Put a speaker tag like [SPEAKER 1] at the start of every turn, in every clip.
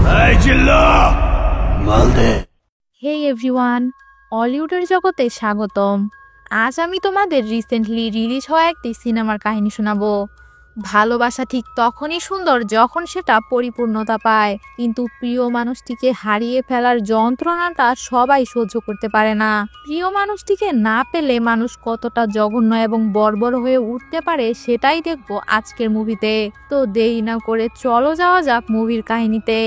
[SPEAKER 1] এই জিল্লা মাল দে।
[SPEAKER 2] হে এভরিওয়ান, হলিউডের জগতে স্বাগতম। আজ আমি তোমাদের রিসেন্টলি রিলিজ হওয়া একটি সিনেমার কাহিনী শোনাবো। ভালোবাসা ঠিক তখনই সুন্দর যখন সেটা পরিপূর্ণতা পায়, কিন্তু প্রিয় মানুষটিকে হারিয়ে ফেলার যন্ত্রণাটা সবাই সহ্য করতে পারে না। প্রিয় মানুষটিকে না পেলে মানুষ কতটা জঘন্য এবং বর্বর হয়ে উঠতে পারে সেটাই দেখবো আজকের মুভিতে। তো দেরি না করে চলো যাওয়া যাক মুভির কাহিনীতে।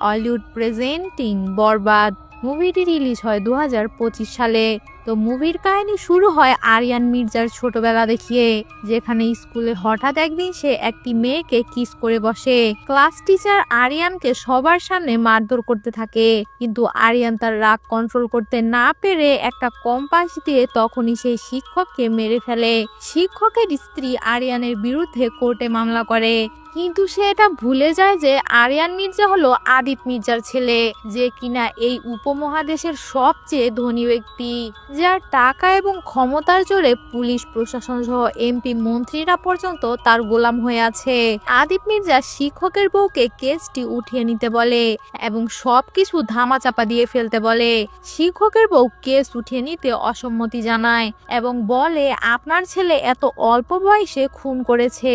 [SPEAKER 2] হলিউড প্রেজেন্টিং বরবাদ মুভিটি রিলিজ হয় 2025 সালে। তো মুভির কাহিনী শুরু হয় আরিয়ান মির্জার ছোটবেলা দেখিয়ে, যেখানে স্কুলে হঠাৎ একদিন সে একটি মেয়েকে কিস করে বসে। ক্লাস টিচার আরিয়ানকে সবার সামনে মারধর করতে থাকে, কিন্তু আরিয়ান তার রাগ কন্ট্রোল করতে না পেরে একটা কম্পাস দিয়ে তখনই সেই শিক্ষককে মেরে ফেলে। শিক্ষকের স্ত্রী আরিয়ানের বিরুদ্ধে কোর্টে মামলা করে, কিন্তু সে এটা ভুলে যায় যে আরিয়ান মির্জা হলো আদিত মির্জার ছেলে, যে কিনা এই উপমহাদেশের সবচেয়ে ধনী ব্যক্তি, যার টাকা এবং ক্ষমতার জোরে পুলিশ প্রশাসন সহ এমপি মন্ত্রীরা পর্যন্ত তার গোলাম হয়ে আছে। আদিত মির্জা শিক্ষকের বউকে কেসটি উঠিয়ে নিতে বলে এবং সবকিছু ধামাচাপা দিয়ে ফেলতে বলে। শিক্ষকের বউ কেস উঠিয়ে নিতে অসম্মতি জানায় এবং বলে, আপনার ছেলে এত অল্প বয়সে খুন করেছে,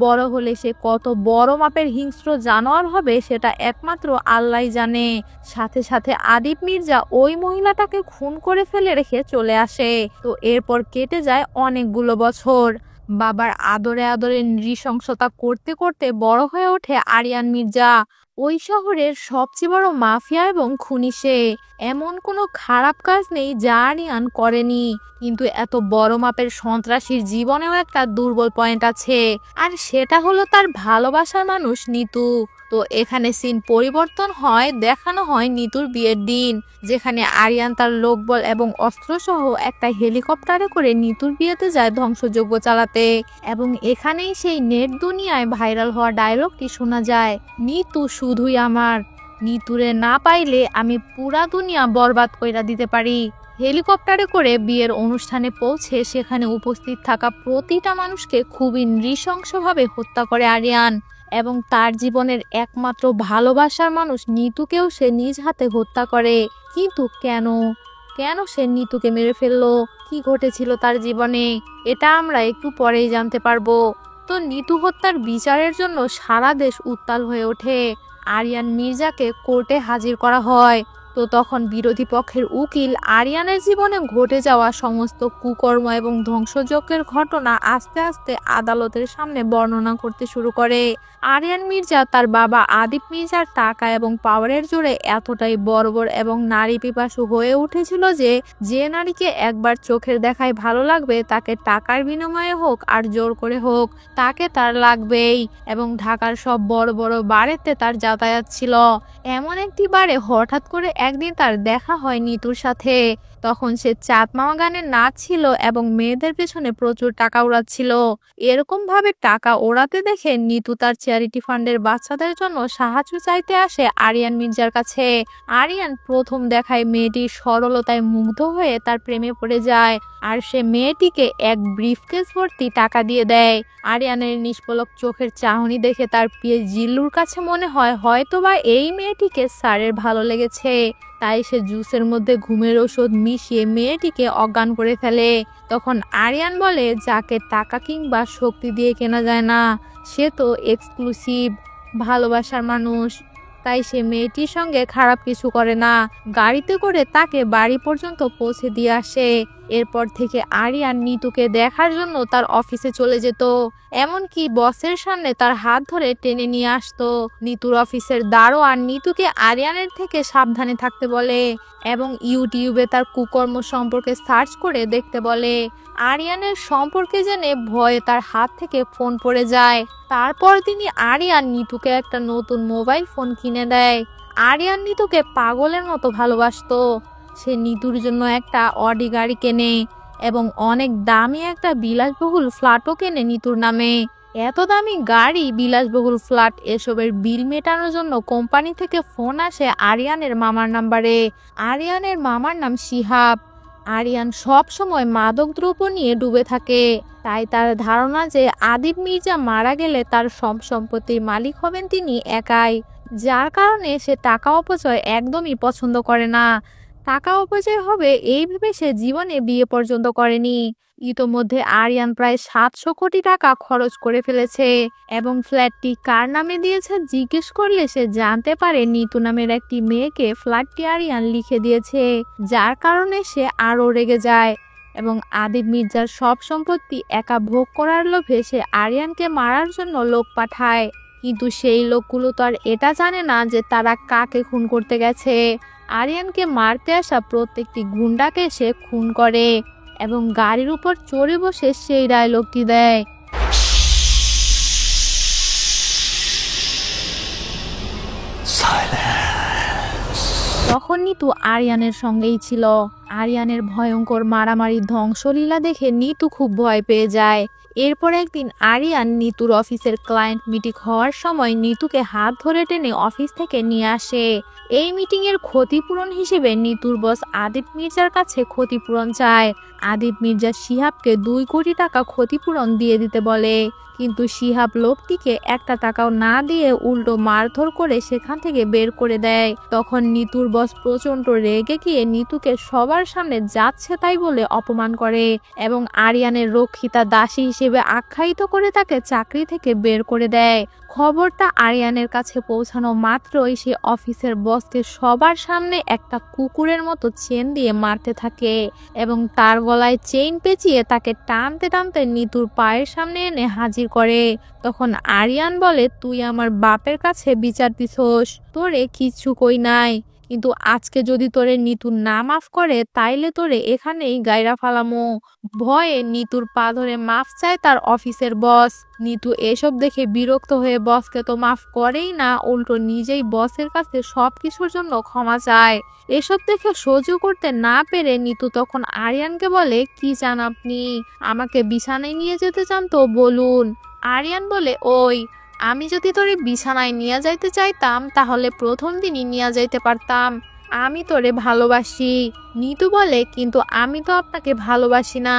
[SPEAKER 2] বড় হলে সে কত বড় মাপের হিংস্র জানোয়ার হবে সেটা একমাত্র আল্লাহই জানে। সাথে সাথে আদিত মির্জা ওই মহিলাটাকে খুন করে ফেলে রেখে চলে আসে। তো এরপর কেটে যায় অনেকগুলো বছর। বাবার আদরে আদরে নৃশংসতা করতে করতে বড় হয়ে ওঠে আরিয়ান মির্জা। ওই শহরের সবচেয়ে বড় মাফিয়া এবং খুনি সে। এমন কোনো খারাপ কাজ নেই যা আরিয়ান করেনি, কিন্তু এত বড় মাপের সন্ত্রাসীর জীবনেও একটা দুর্বল পয়েন্ট আছে, আর সেটা হলো তার ভালোবাসার মানুষ নিতু। তো এখানে সিন পরিবর্তন হয়, দেখানো হয় নিতুর বিয়ের দিন, যেখানে আরিয়ান তার লোকবল এবং অস্ত্র সহ একটা হেলিকপ্টারে করে নিতুর বিয়েতে যায় ধ্বংসযজ্ঞ চালাতে। এবং এখানেই সেই নেট দুনিয়ায় ভাইরাল হওয়া ডায়লগটি শোনা যায়, নিতু শুধুই আমার, নিতুরে না পাইলে আমি পুরা দুনিয়া বরবাদ কইরা দিতে পারি। হেলিকপ্টারে করে বিয়ের অনুষ্ঠানে পৌঁছে সেখানে উপস্থিত থাকা প্রতিটা মানুষকে খুবই নৃশংসভাবে হত্যা করে আরিয়ান, এবং তার জীবনের একমাত্র ভালোবাসার মানুষ নিতুকেও সে নিজ হাতে হত্যা করে। কিন্তু কেন কেন সে নিতুকে মেরে ফেললো? কি ঘটেছিল তার জীবনে, এটা আমরা একটু পরেই জানতে পারবো। তো নিতু হত্যার বিচারের জন্য সারা দেশ উত্তাল হয়ে ওঠে। আরিয়ান মির্জাকে কোর্টে হাজির করা হয়। তো তখন বিরোধী পক্ষের উকিল আরিয়ানের জীবনে ঘটে যাওয়া সমস্ত কুকর্ম এবং ধ্বংসযজ্ঞের ঘটনা আস্তে আস্তে আদালতের সামনে বর্ণনা করতে শুরু করে। আরিয়ান মির্জা তার বাবা আদিত মির্জার টাকা এবং পাওয়ারের জোরে এতটাই বর্বর এবং নারী পিপাসু হয়ে উঠেছিল যে যে নারীকে একবার চোখের দেখায় ভালো লাগবে তাকে টাকার বিনিময়ে হোক আর জোর করে হোক তাকে তার লাগবেই। এবং ঢাকার সব বড় বড় বারেতে তার যাতায়াত ছিল। এমন একটি বারে হঠাৎ করে একদিন তার দেখা হয় নিতুর সাথে। তখন সে চাঁদ মামা গানের নাচ ছিল এবং মেয়েদের পেছনে প্রচুর টাকা উড়াচ্ছিল। এরকম ভাবে টাকা ওড়াতে দেখে নিতু তার চ্যারিটি ফান্ডের বাচ্চাদের জন্য সাহায্য চাইতে আসে আরিয়ান মির্জার কাছে। আরিয়ান প্রথম দেখায় মেয়েটির সরলতায় মুগ্ধ হয়ে তার প্রেমে পড়ে যায়, আর সে মেয়েটিকে এক ব্রিফকেস ভর্তি টাকা দিয়ে দেয়। আরিয়ানের নিষ্পলক চোখের চাহনি দেখে তার প্রিয় জিল্লুর কাছে মনে হয় হয়তোবা এই মেয়েটিকে স্যারের ভালো লেগেছে, তাই সে জুসের মধ্যে ঘুমের ওষুধ মিশিয়ে মেয়েটিকে অজ্ঞান করে ফেলে। তখন আরিয়ান বলে, যাকে টাকা কিংবা শক্তি দিয়ে কেনা যায় না সে তো এক্সক্লুসিভ ভালোবাসার মানুষ, তাই সে মেয়েটির সঙ্গে খারাপ কিছু করে না। গাড়িতে করে তাকে বাড়ি পর্যন্ত পৌঁছে দিয়ে আসে। এরপর থেকে আরিয়ান নিতুকে দেখার জন্য তার অফিসে চলে যেত, এমনকি বসের সামনে তার হাত ধরে টেনে নিয়ে আসতো। নিতুর অফিসের দারোয়ান নিতুকে আরিয়ানের থেকে সাবধানে থাকতে বলে এবং ইউটিউবে তার কুকর্ম সম্পর্কে সার্চ করে দেখতে বলে। আরিয়ানের সম্পর্কে জেনে ভয়ে তার হাত থেকে ফোন পড়ে যায়। তারপর তিনি আরিয়ান নিতুকে একটা নতুন মোবাইল ফোন কিনে দেয়। আরিয়ান নিতুকে পাগলের মতো ভালোবাসতো। সে নিতুর জন্য একটা অডি গাড়ি কেনে এবং অনেক দামি একটা বিলাসবহুল ফ্ল্যাটও কেনে নিতুর নামে। এত দামি গাড়ি, বিলাসবহুল ফ্ল্যাট এসবের বিল মেটানোর জন্য কোম্পানি থেকে ফোন আসে আরিয়ানের মামার নাম্বারে। আরিয়ানের মামার নাম শিহাব। আরিয়ান সব সময় মাদক দ্রব্য নিয়ে ডুবে থাকে, তাই তার ধারণা যে আদিত মির্জা মারা গেলে তার সব সম্পত্তির মালিক হবেন তিনি একাই। যার কারণে সে টাকা অপচয় একদমই পছন্দ করে না। টাকা অপচয় হবে এই ভেবে সে জীবনে বিয়ে পর্যন্ত করেনি। ইতোমধ্যে আরিয়ান প্রায় 700 কোটি টাকা খরচ করে ফেলেছে এবং ফ্ল্যাটটি কার নামে দিয়েছে জিজ্ঞেস করলে সে জানতে পারে নিতু নামের একটি মেয়েকে ফ্ল্যাটটি আরিয়ান লিখে দিয়েছে, যার কারণে সে আরও রেগে যায় এবং আদিব মির্জার সব সম্পত্তি একা ভোগ করার লোভে সে আরিয়ানকে মারার জন্য লোক পাঠায়। কিন্তু সেই লোকগুলো তো আর এটা জানে না যে তারা কাকে খুন করতে গেছে। আরিয়ানকে মারতে আসা প্রত্যেকটি গুন্ডাকে সে খুন করে এবং গাড়ির উপর চড়ে বসে সেই ডায়লগটি দেয়।
[SPEAKER 1] Silence.
[SPEAKER 2] তখন নিতু আরিয়ানের সঙ্গেই ছিল। আরিয়ানের ভয়ঙ্কর মারামারি ধ্বংসলীলা দেখে নিতু খুব ভয় পেয়ে যায়। এরপর একদিন আরিয়ান নিতুর অফিসের ক্লায়েন্ট মিটিং হওয়ার সময় নিতুকে হাত ধরে টেনে অফিস থেকে নিয়ে আসে। এই মিটিং এর ক্ষতিপূরণ হিসেবে নিতুর বস আদিব মির্জার কাছে ক্ষতিপূরণ চায়। আদিব মির্জা শিহাবকে 2 কোটি টাকা ক্ষতিপূরণ দিয়ে দিতে বলে, কিন্তু শিহাব লোকটিকে 1 টাকাও না দিয়ে উল্টো মারধর করে সেখান থেকে বের করে দেয়। তখন নিতুর বস প্রচন্ড রেগে গিয়ে নিতুকে সবার সামনে যাচ্ছে তাই বলে অপমান করে এবং আরিয়ানের রক্ষিতা দাসী হিসেবে আখ্যায়িত করে তাকে চাকরি থেকে বের করে দেয়। খবরটা আরিয়ানের কাছে পৌঁছানো মাত্রই সে অফিসের বসকে সবার সামনে একটা কুকুরের মতো চেন দিয়ে মারতে থাকে এবং তার গলায় চেইন পেঁচিয়ে তাকে টানতে টানতে নিতুর পায়ের সামনে এনে হাজির করে। তখন আরিয়ান বলে, তুই আমার বাপের কাছে বিচার দিছস, তোরে কিচ্ছু কই নাই, কিন্তু আজকে যদি তোরে নিতু না মাফ করে তাইলে তোরে এখানেই গায়রা ফালামো। ভয়ে নিতুর পা ধরে মাফ চায় তার অফিসের বস। নিতু এসব দেখে বিরক্ত হয়ে বসকে তো মাফ করেই না, উল্টো নিজেই বসের কাছে সবকিছুর জন্য ক্ষমা চায়। এসব দেখে সহ্য করতে না পেরে নিতু তখন আরিয়ানকে বলে, কি চান আপনি? আমাকে বিছানায় নিয়ে যেতে চান তো বলুন। আরিয়ান বলে, ওই আমি যদি তোরে বিছানায় নিয়ে যাইতে চাইতাম তাহলে প্রথম দিনই নিয়ে যাইতে পারতাম। আমি তোরে ভালোবাসি। নিতু বলে, কিন্তু আমি তো আপনাকে ভালোবাসি না।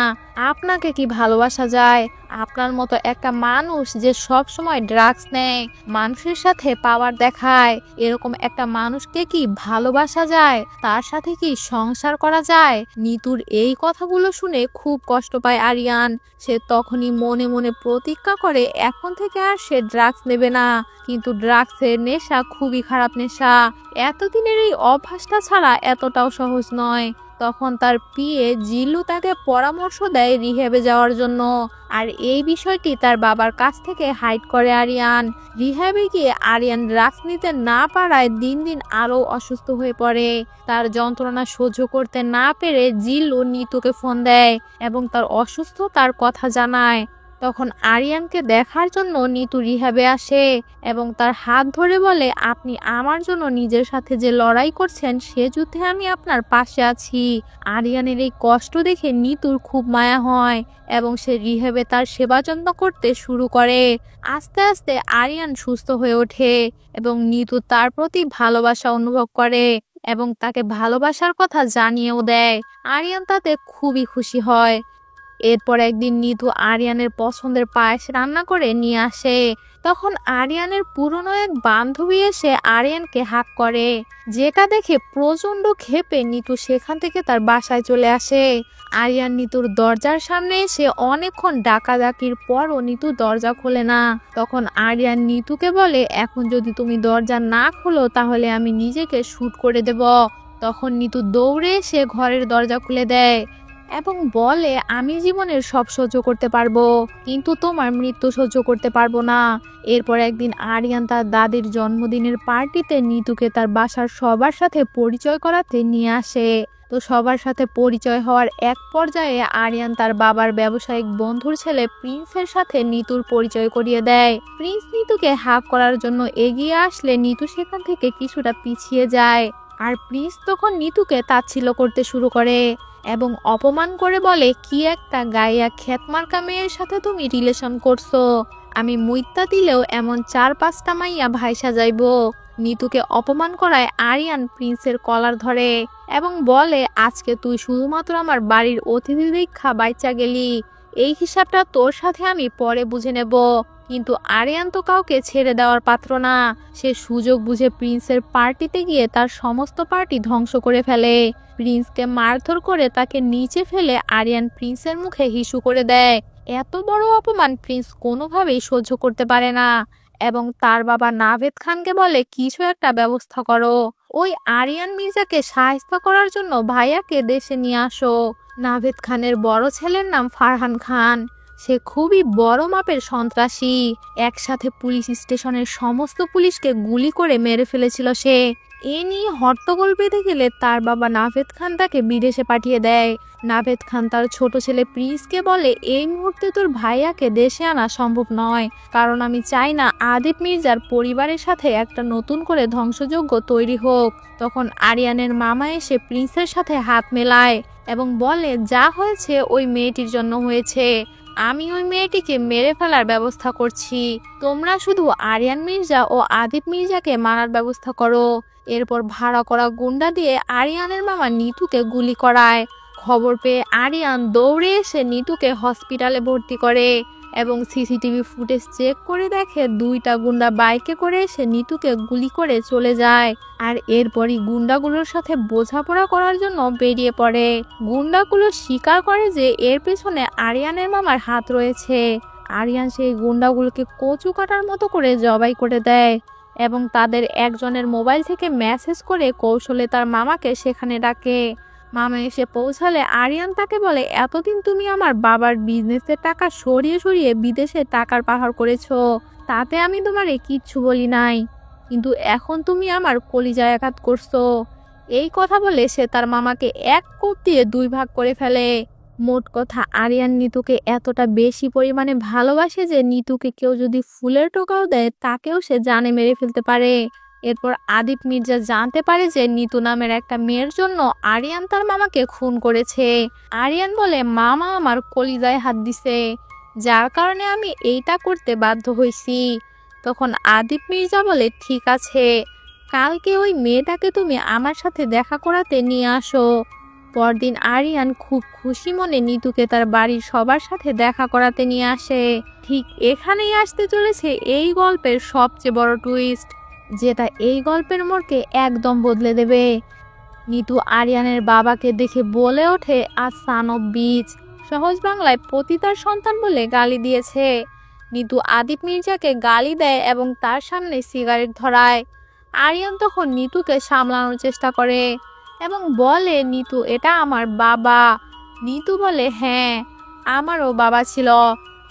[SPEAKER 2] আপনাকে কি ভালোবাসা যায়? আপনার মতো একটা মানুষ যে সব সময় ড্রাগস নেয়, মানুষের সাথে পাওয়ার দেখায়, এরকম একটা মানুষকে কি ভালোবাসা যায়? তার সাথে কি সংসার করা যায়? নিতুর এই কথাগুলো শুনে খুব কষ্ট পায় আরিয়ান। সে তখনই মনে মনে প্রতিজ্ঞা করে এখন থেকে আর সে ড্রাগস নেবে না। কিন্তু ড্রাগসের নেশা খুবই খারাপ নেশা। এতদিনের এই অভ্যাসটা ছাড়া এতটাও সহজ নয়। তখন তার পিএ জিল্লু তাকে পরামর্শ দেয় রিহ্যাবে যাওয়ার জন্য, আর এই বিষয়টি তার বাবার কাছ থেকে হাইড করে আরিয়ান। রিহ্যাবে গিয়ে আরিয়ান ড্রাগস নিতে না পারায় দিন দিন আরও অসুস্থ হয়ে পড়ে। তার যন্ত্রণা সহ্য করতে না পেরে জিল্লু নিতুকে ফোন দেয় এবং তার অসুস্থতার কথা জানায়। তখন আরিয়ানকে দেখার জন্য নিতু রিহ্যাবে আসে এবং তার হাত ধরে বলে, আপনি আমার জন্য নিজের সাথে যে লড়াই করছেন সে যুদ্ধে আমি আপনার পাশে আছি। আরিয়ানের এই কষ্ট দেখে নিতুর খুব মায়া হয় এবং সে রিহ্যাবে তার সেবা যত্ন করতে শুরু করে। আস্তে আস্তে আরিয়ান সুস্থ হয়ে ওঠে এবং নিতু তার প্রতি ভালোবাসা অনুভব করে এবং তাকে ভালোবাসার কথা জানিয়েও দেয়। আরিয়ান তাতে খুবই খুশি হয়। এরপর একদিন নিতু আরিয়ানের পছন্দের পায়েস রান্না করে নিয়ে আসে। তখন আরিয়ানের পুরনো এক বান্ধবী এসে আরিয়ানকে হাঁক করে, যেটা দেখে প্রচন্ড ক্ষেপে নিতু সেখান থেকে তার বাসায় চলে আসে। আরিয়ান নিতুর দরজার সামনে এসে অনেকক্ষণ ডাকাডাকির পরও নিতু দরজা খোলে না। তখন আরিয়ান নিতুকে বলে, এখন যদি তুমি দরজা না খোলো তাহলে আমি নিজেকে শুট করে দেব। তখন নিতু দৌড়ে এসে ঘরের দরজা খুলে দেয় এবং বলে, আমি জীবনের সব সহ্য করতে পারবো, কিন্তু তোমার মৃত্যু সহ্য করতে পারবো না। এরপর একদিন আরিয়ান তার দাদির জন্মদিনের পার্টিতে নিতুকে তার বাসার সবার সাথে পরিচয় করাতে নিয়ে আসে। তো সবার সাথে পরিচয় হওয়ার এক পর্যায়ে আরিয়ান তার বাবার ব্যবসায়িক বন্ধুর ছেলে প্রিন্সের সাথে নিতুর পরিচয় করিয়ে দেয়। প্রিন্স নিতুকে হাঁক করার জন্য এগিয়ে আসলে নিতু সেখান থেকে কিছুটা পিছিয়ে যায়, আর প্রিন্স তখন নিতুকে তাচ্ছিল্য করতে শুরু করে এবং অপমান করে বলে, কি একটা গাইয়া খ্যাতমার্কা মেয়ের সাথে তুমি রিলেশন করছো? আমি মুইত্তা দিলেও এমন 4-5টা মাইয়া ভাইসা যাইব। নিতুকে অপমান করায় আরিয়ান প্রিন্সের কলার ধরে এবং বলে, আজকে তুই শুধুমাত্র আমার বাড়ির অতিথি দীক্ষা বাইচা গেলি, এই হিসাবটা তোর সাথে আমি পরে বুঝে নেব। কিন্তু আরিয়ান তো কাউকে ছেড়ে দেওয়ার পাত্র না। সে সুযোগ বুঝে প্রিন্সের পার্টিতে গিয়ে তার সমস্ত পার্টি ধ্বংস করে ফেলে। প্রিন্সকে মারধর করে তাকে নিচে ফেলে আরিয়ান প্রিন্সের মুখে হিসু করে দেয়। এত বড় অপমান প্রিন্স কোনোভাবেই সহ্য করতে পারে না এবং তার বাবা নাভেদ খানকে বলে কিছু একটা ব্যবস্থা করো। ওই আরিয়ান মির্জাকে সাহায্য করার জন্য ভাইয়াকে দেশে নিয়ে আসো। নাভেদ খানের বড় ছেলের নাম ফারহান খান। সে খুবই বড় মাপের সন্ত্রাসী। একসাথে পুলিশ স্টেশনের সমস্ত পুলিশকে গুলি করে মেরে ফেলেছিল সে। এ নিয়ে হট্টগোল বেঁধে গেলে তার বাবা নাভেদ খান তাকে বিদেশে পাঠিয়ে দেয়। নাভেদ খান তার ছোট ছেলে প্রিন্সকে বলে এই মুহূর্তে তোর ভাইয়াকে দেশে আনা সম্ভব নয়, কারণ আমি চাই না আদিপ মির্জার পরিবারের সাথে একটা নতুন করে ধ্বংসযজ্ঞ তৈরি হোক। তখন আরিয়ানের মামা এসে প্রিন্সের সাথে হাত মেলায় এবং বলে যা হয়েছে ওই মেয়েটির জন্য হয়েছে। আমি ওই মেয়েটিকে মেরে ফেলার ব্যবস্থা করছি। তোমরা শুধু আরিয়ান মির্জা ও আদিপ মির্জাকে মারার ব্যবস্থা করো। এরপর ভাড়া করা গুন্ডা দিয়ে আরিয়ানের মামা নিতুকে গুলি করায়। খবর পেয়ে আরিয়ান দৌড়ে এসে নিতুকে হসপিটালে ভর্তি করে এবং সিসিটিভি ফুটেজ চেক করে দেখে দুইটা গুন্ডা বাইকে করে এসে নিতুকে গুলি করে চলে যায়। আর এরপরই গুন্ডাগুলোর সাথে বোঝাপড়া করার জন্য বেরিয়ে পড়ে। গুন্ডাগুলো স্বীকার করে যে এর পেছনে আরিয়ানের মামার হাত রয়েছে। আরিয়ান সেই গুন্ডাগুলোকে কচু কাটার মতো করে জবাই করে দেয় এবং তাদের একজনের মোবাইল থেকে মেসেজ করে কৌশলে তার মামাকে সেখানে ডাকে। মামা এসে পৌঁছালে আরিয়ান তাকে বলে এতদিন তুমি আমার বাবার বিজনেসের টাকা সরিয়ে সরিয়ে বিদেশে টাকার পাহাড় করেছো, তাতে আমি তোমারে কিচ্ছু বলি নাই, কিন্তু এখন তুমি আমার কলিজায় আঘাত করছো। এই কথা বলে সে তার মামাকে এক কোপ দিয়ে দুই ভাগ করে ফেলে। মোট কথা আরিয়ান নিতুকে এতটা বেশি পরিমাণে ভালোবাসে যে নিতুকে কেউ যদি ফুলের টোকাও দেয় তাকেও সে জানে মেরে ফেলতে পারে। এরপর আদিপ মির্জা জানতে পারে যে নিতু নামের একটা মেয়ের জন্য আরিয়ান তার মামাকে খুন করেছে। আরিয়ান বলে মামা আমার কলিজায় হাত দিছে, যার কারণে আমি এইটা করতে বাধ্য হয়েছি। তখন আদিপ মির্জা বলে ঠিক আছে, কালকে ওই মেয়েটাকে তুমি আমার সাথে দেখা করাতে নিয়ে আসো। পরদিন আরিয়ান খুব খুশি মনে নিতুকে তার বাড়ির সবার সাথে দেখা করাতে নিয়ে আসে। ঠিক এখানেই আসতে চলেছে এই গল্পের সবচেয়ে বড় টুইস্ট, যেটা এই গল্পের মোড়কে একদম বদলে দেবে। নিতু আরিয়ানের বাবাকে দেখে বলে ওঠে আজ সান অফ বিচ, সহজ বাংলায় পতিতার সন্তান বলে গালি দিয়েছে। নিতু আদিপ মির্জাকে গালি দেয় এবং তার সামনে সিগারেট ধরায়। আরিয়ান তখন নিতুকে সামলানোর চেষ্টা করে এবং বলে নিতু এটা আমার বাবা। নিতু বলে হ্যাঁ আমারও বাবা ছিল,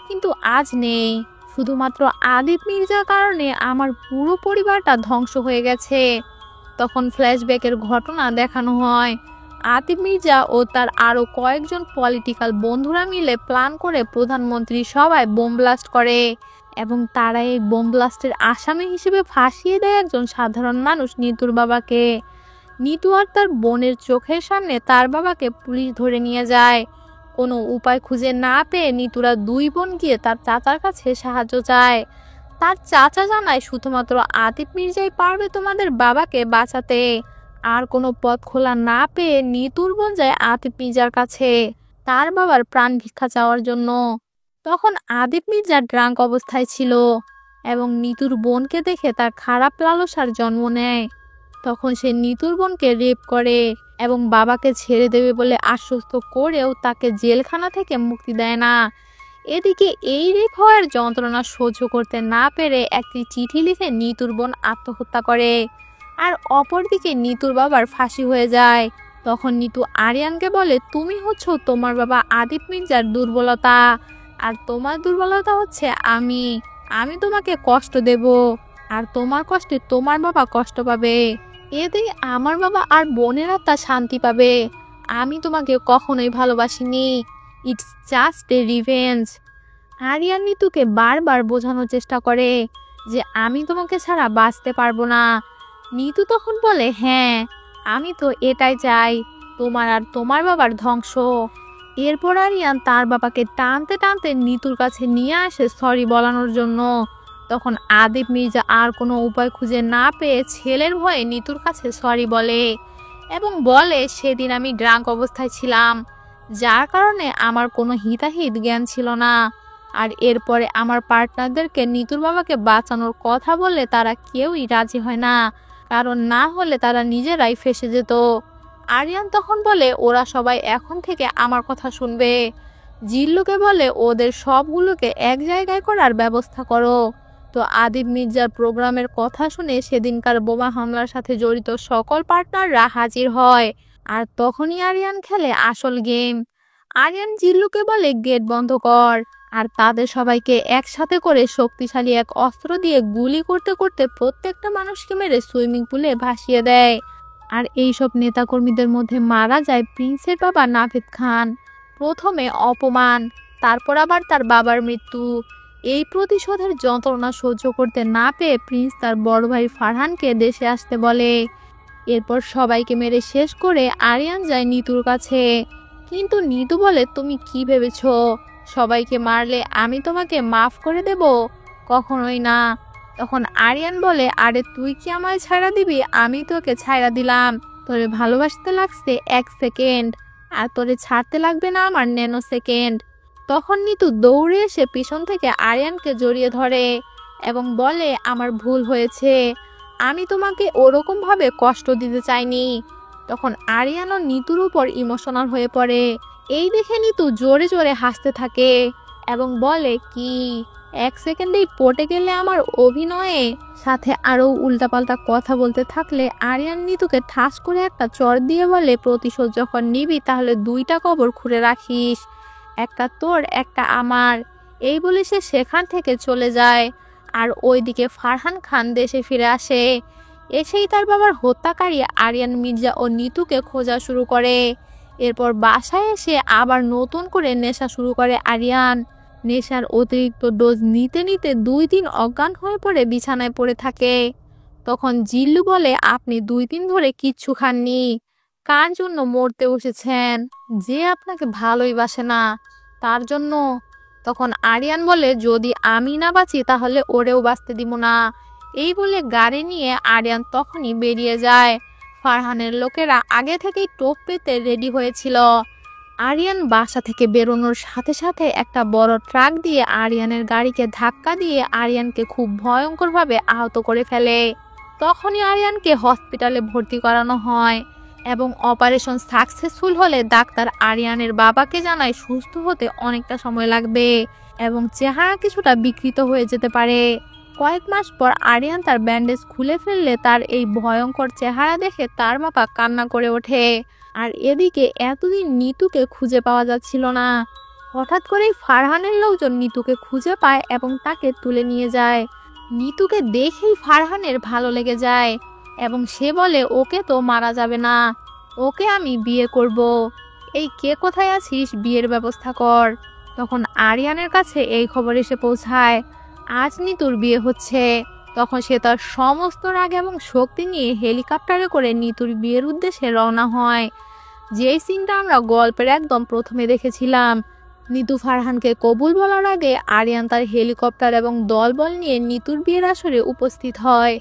[SPEAKER 2] কিন্তু আজ নেই। শুধুমাত্র আদিপ মির্জার কারণে আমার পুরো পরিবারটা ধ্বংস হয়ে গেছে। তখন ফ্ল্যাশব্যাকের ঘটনা দেখানো হয়। আদিপ মির্জা ও তার আরও কয়েকজন পলিটিক্যাল বন্ধুরা মিলে প্ল্যান করে প্রধানমন্ত্রী সভায় বোম ব্লাস্ট করে এবং তারা এই বোম ব্লাস্টের আসামি হিসেবে ফাঁসিয়ে দেয় একজন সাধারণ মানুষ নিতুর বাবাকে। নিতু আর তার বোনের চোখের সামনে তার বাবাকে পুলিশ ধরে নিয়ে যায়। কোনো উপায় খুঁজে না পেয়ে নিতুরা দুই বোন গিয়ে তার চাচার কাছে সাহায্য চায়। তার চাচা জানায় শুধুমাত্র আদিপ মির্জাই পারবে তোমাদের বাবাকে বাঁচাতে। আর কোনো পথ খোলা না পেয়ে নিতুর বোন যায় আদিপ মির্জার কাছে তার বাবার প্রাণ ভিক্ষা চাওয়ার জন্য। তখন আদিপ মির্জা ড্রাঙ্ক অবস্থায় ছিল এবং নিতুর বোনকে দেখে তার খারাপ লালসার জন্ম নেয়। তখন সে নিতুর বোনকে রেপ করে এবং বাবাকে ছেড়ে দেবে বলে আশ্বস্ত করেও তাকে জেলখানা থেকে মুক্তি দেয় না। এদিকে এই রেপ হওয়ার যন্ত্রণা সহ্য করতে না পেরে একটি চিঠি লিখে নিতুর বোন আত্মহত্যা করে, আর অপরদিকে নিতুর বাবার ফাঁসি হয়ে যায়। তখন নিতু আরিয়ানকে বলে তুমি হচ্ছ তোমার বাবা আদিপ মির্জার দুর্বলতা, আর তোমার দুর্বলতা হচ্ছে আমি তোমাকে কষ্ট দেব, আর তোমার কষ্টে তোমার বাবা কষ্ট পাবে। এতে আমার বাবা আর বোনের আত্মা শান্তি পাবে। আমি তোমাকে কখনোই ভালোবাসিনি, it's just a revenge. Aryan নিতুকে বারবার বোঝানোর চেষ্টা করে যে আমি তোমাকে ছাড়া বাঁচতে পারবো না। নিতু তখন বলে হ্যাঁ আমি তো এটাই চাই, তোমার আর তোমার বাবার ধ্বংস। এরপর আরিয়ান তার বাবাকে টানতে টানতে নিতুর কাছে নিয়ে আসে সরি বলানোর জন্য। তখন আদিপ মির্জা আর কোনো উপায় খুঁজে না পেয়ে ছেলের ভয়ে নিতুর কাছে সরি বলে এবং বলে সেদিন আমি ড্রাঙ্ক অবস্থায় ছিলাম, যার কারণে আমার কোনো হিতাহিত জ্ঞান ছিল না। আর এরপরে আমার পার্টনারদেরকে নিতুর বাবাকে বাঁচানোর কথা বললে তারা কেউই রাজি হয় না, কারণ না হলে তারা নিজেরাই ফেঁসে যেত। আরিয়ান তখন বলে ওরা সবাই এখন থেকে আমার কথা শুনবে। জিল্লুকে বলে ওদের সবগুলোকে এক জায়গায় করার ব্যবস্থা করো। তো আদিব মির্জার প্রোগ্রামের কথা শুনে সেদিনকার বোমা হামলার সাথে জড়িত সকল পার্টনাররা হাজির হয়। আর তখনই আরিয়ান খেলে আসল গেম। আরিয়ান জিল্লুকে বলে গেট বন্ধ কর, আর তাদের সবাইকে একসাথে করে শক্তিশালী এক অস্ত্র দিয়ে গুলি করতে করতে প্রত্যেকটা মানুষকে মেরে সুইমিং পুলে ভাসিয়ে দেয়। আর এইসব নেতাকর্মীদের মধ্যে মারা যায় প্রিন্সের বাবা নাভেদ খান। প্রথমে অপমান, তারপর আবার তার বাবার মৃত্যু। এই প্রতিশোধের যন্ত্রণা সহ্য করতে না পেয়ে প্রিন্স তার বড় ভাই ফারহানকে দেশে আসতে বলে। এরপর সবাইকে মেরে শেষ করে আরিয়ান যায় নিতুর কাছে, কিন্তু নিতু বলে তুমি কি ভেবেছ সবাইকে মারলে আমি তোমাকে মাফ করে দেব? কখনোই না। তখন আরিয়ান বলে আরে তুই কি আমায় ছাইড়া দিবি? আমি তোকে ছাইড়া দিলাম, তোরে ভালোবাসতে লাগছে 1 সেকেন্ড, আর তোরে ছাড়তে লাগবে না আমার ন্যানো সেকেন্ড। তখন নিতু দৌড়ে এসে পিছন থেকে আরিয়ানকে জড়িয়ে ধরে এবং বলে আমার ভুল হয়েছে, আমি তোমাকে ওরকম ভাবে কষ্ট দিতে চাইনি। তখন আরিয়ান ও নিতুর উপর ইমোশনাল হয়ে পড়ে। এই দেখে নিতু জোরে জোরে হাসতে থাকে এবং বলে কি 1 সেকেন্ডেই পটে গেলে আমার অভিনয়ে? সাথে আরো উল্টাপাল্টা কথা বলতে থাকলে আরিয়ান নিতুকে ঠাস করে একটা চড় দিয়ে বলে প্রতিশোধ যখন নিবি তাহলে 2টা কবর খুঁড়ে রাখিস, একটা তোর একটা আমার। এই বলে সে সেখান থেকে চলে যায়। আর ওইদিকে ফারহান খান দেশে ফিরে আসে। এসেই তার বাবার হত্যাকারী আরিয়ান মির্জা ও নিতুকে খোঁজা শুরু করে। এরপর বাসায় এসে আবার নতুন করে নেশা শুরু করে আরিয়ান। নেশার অতিরিক্ত ডোজ নিতে নিতে 2 দিন অজ্ঞান হয়ে পড়ে বিছানায় পড়ে থাকে। তখন জিল্লু বলে আপনি 2 দিন ধরে কিচ্ছু খাননি, কার জন্য মরতে বসেছেন? যে আপনাকে ভালোই বাসে না তার জন্য। তখন আরিয়ান বলে যদি আমি না বাঁচি তাহলে ওরেও বাঁচতে দিব না। এই বলে গাড়ি নিয়ে আরিয়ান তখনই বেরিয়ে যায়। ফারহানের লোকেরা আগে থেকেই টোপ পেতে রেডি হয়েছিল। আরিয়ান বাসা থেকে বেরোনোর সাথে সাথে একটা বড় ট্রাক দিয়ে আরিয়ানের গাড়িকে ধাক্কা দিয়ে আরিয়ানকে খুব ভয়ঙ্করভাবে আহত করে ফেলে। তখনই আরিয়ানকে হসপিটালে ভর্তি করানো হয় এবং অপারেশন সাকসেসফুল হলে ডাক্তার আরিয়ানের বাবাকে জানায় সুস্থ হতে অনেকটা সময় লাগবে এবং চেহারা কিছুটা বিকৃত হয়ে যেতে পারে। কয়েক মাস পর আরিয়ান তার ব্যান্ডেজ খুলে ফেললে তার এই ভয়ঙ্কর চেহারা দেখে তার বাবা কান্না করে ওঠে। আর এদিকে এতদিন নিতুকে খুঁজে পাওয়া যাচ্ছিল না। হঠাৎ করেই ফারহানের লোকজন নিতুকে খুঁজে পায় এবং তাকে তুলে নিয়ে যায়। নিতুকে দেখেই ফারহানের ভালো লেগে যায় এবং সে বলে ওকে তো মারা যাবে না, ওকে আমি বিয়ে করব। এই কে কোথায় আছিস, বিয়ের ব্যবস্থা কর। তখন আরিয়ানের কাছে এই খবর এসে পৌঁছায় আজ নিতুর বিয়ে হচ্ছে। তখন সে তার সমস্ত রাগ এবং শক্তি নিয়ে হেলিকপ্টারে করে নিতুর বিয়ের উদ্দেশ্যে রওনা হয়। যেই সিনটা আমরা গল্পের একদম প্রথমে দেখেছিলাম। নিতু ফারহানকে কবুল বলার আগে আরিয়ান তার হেলিকপ্টার এবং দলবল নিয়ে নিতুর বিয়ের আসরে উপস্থিত হয়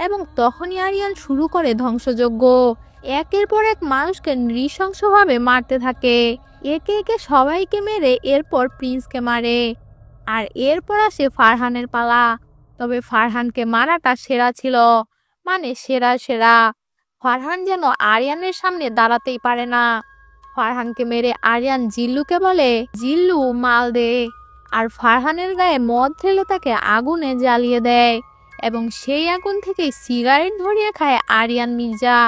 [SPEAKER 2] এবং তখনই আরিয়ান শুরু করে ধ্বংসযজ্ঞ। একের পর এক মানুষকে নৃশংসভাবে মারতে থাকে, একে একে সবাইকে মেরে এরপর প্রিন্সকে মারে। আর এরপর আসে ফারহানের পালা। তবে ফারহানকে মারাটা সেরা ছিল, মানে সেরা সেরা। ফারহান যেন আরিয়ানের সামনে দাঁড়াতেই পারে না। ফারহানকে মেরে আরিয়ান জিল্লুকে বলে জিল্লু মাল দে, আর ফারহানের গায়ে মদ ঢেলে তাকে আগুনে জ্বালিয়ে দেয় এবং সেই আগুন থেকে সিগারেট ধরিয়ে খায় আরিয়ান মির্জা।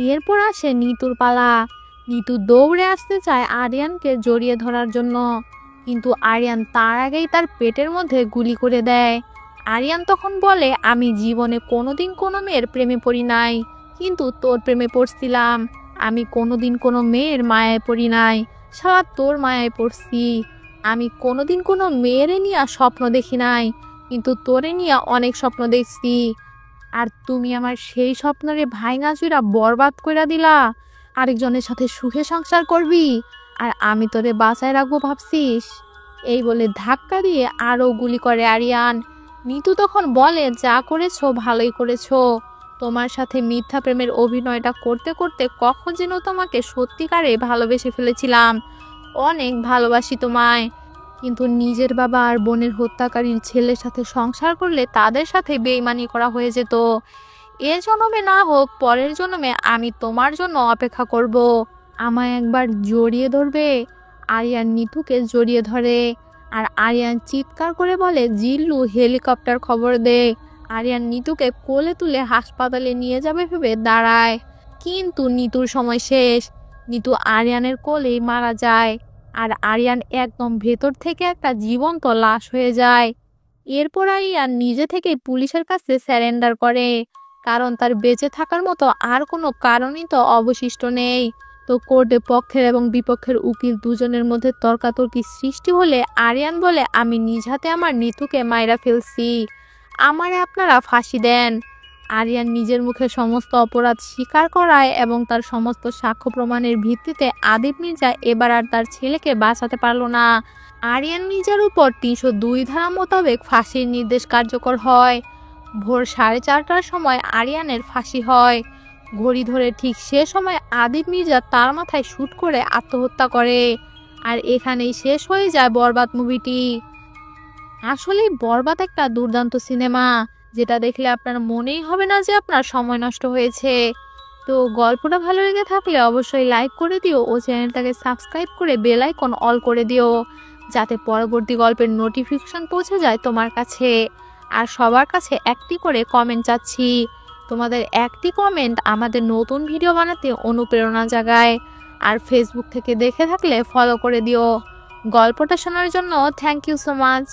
[SPEAKER 2] এরপর আসে নিতুর পালা। নিতু দৌড়ে আসতে চায় আরিয়ানকে জড়িয়ে ধরার জন্য, কিন্তু আরিয়ান তার আগেই তার পেটের মধ্যে গুলি করে দেয়। আরিয়ান তখন বলে আমি জীবনে কোনোদিন কোনো মেয়ের প্রেমে পড়ি নাই, কিন্তু তোর প্রেমে পড়ছিলাম। আমি কোনোদিন কোনো মেয়ের মায়ায় পড়ি নাই, সারা তোর মায়ায় পড়ছি। আমি কোনোদিন কোনো মেয়েরে নিয়ে স্বপ্ন দেখি নাই, কিন্তু তোরে নিয়ে অনেক স্বপ্ন দেখছি। আর তুমি আমার সেই স্বপ্নরে ভাইঙা চুরা বরবাদ কইরা দিলা। আরেকজনের সাথে সুখে সংসার করবি, আর আমি তোরে বাঁচায় রাখবো ভাবছিস? এই বলে ধাক্কা দিয়ে আরও গুলি করে আরিয়ান। নিতু তখন বলে যা করেছো ভালোই করেছো, তোমার সাথে মিথ্যা প্রেমের অভিনয়টা করতে করতে কখন যেন তোমাকে সত্যিকারে ভালোবেসে ফেলেছিলাম, অনেক ভালোবাসি তোমায়। কিন্তু নিজের বাবা আর বোনের হত্যাকারীর ছেলের সাথে সংসার করলে তাদের সাথে বেইমানি করা হয়ে যেত। এ জন্মে না হোক পরের জন্মে আমি তোমার জন্য অপেক্ষা করব। আমায় একবার জড়িয়ে ধরবে। আরিয়ান নিতুকে জড়িয়ে ধরে আর আরিয়ান চিৎকার করে বলে, জিল্লু হেলিকপ্টার খবর দে। আরিয়ান নিতুকে কোলে তুলে হাসপাতালে নিয়ে যাবে ভেবে দাঁড়ায়, কিন্তু নিতুর সময় শেষ। নিতু আরিয়ানের কোলেই মারা যায় আর আরিয়ান একদম ভেতর থেকে একটা জীবন্ত লাশ হয়ে যায়। এরপর আরিয়ান নিজে থেকেই পুলিশের কাছে স্যারেন্ডার করে, কারণ তার বেঁচে থাকার মতো আর কোনো কারণই তো অবশিষ্ট নেই। তো কোর্টে পক্ষের এবং বিপক্ষের উকিল দুজনের মধ্যে তর্কাতর্কি সৃষ্টি হলে আরিয়ান বলে, আমি নিজ হাতে আমার নিতুকে মাইরা ফেলছি, আমারে আপনারা ফাঁসি দেন। আরিয়ান নিজের মুখে সমস্ত অপরাধ স্বীকার করায় এবং তার সমস্ত সাক্ষ্য প্রমাণের ভিত্তিতে আদিব মির্জা এবার আর তার ছেলেকে বাঁচাতে পারল না। আরিয়ান মির্জার উপর ৩০২ ধারা মোতাবেক ফাঁসির নির্দেশ কার্যকর হয়। ভোর 4:30টার সময় আরিয়ানের ফাঁসি হয়। ঘড়ি ধরে ঠিক সে সময় আদিব মির্জা তার মাথায় শুট করে আত্মহত্যা করে। আর এখানেই শেষ হয়ে যায় বরবাদ মুভিটি। আসলে বরবাদ একটা দুর্দান্ত সিনেমা, যেটা দেখলে আপনার মনেই হবে না যে আপনার সময় নষ্ট হয়েছে। তো গল্পটা ভালো লেগে থাকলে অবশ্যই লাইক করে দিও ও চ্যানেলটাকে সাবস্ক্রাইব করে বেল আইকন অল করে দিও, যাতে পরবর্তী গল্পের নোটিফিকেশন পৌঁছে যায় তোমার কাছে। আর সবার কাছে একটি করে কমেন্ট চাচ্ছি, তোমাদের একটি কমেন্ট আমাদের নতুন ভিডিও বানাতে অনুপ্রেরণা জাগায়। আর ফেসবুক থেকে দেখে থাকলে ফলো করে দিও। গল্পটা শোনার জন্য থ্যাংক ইউ সো মাচ।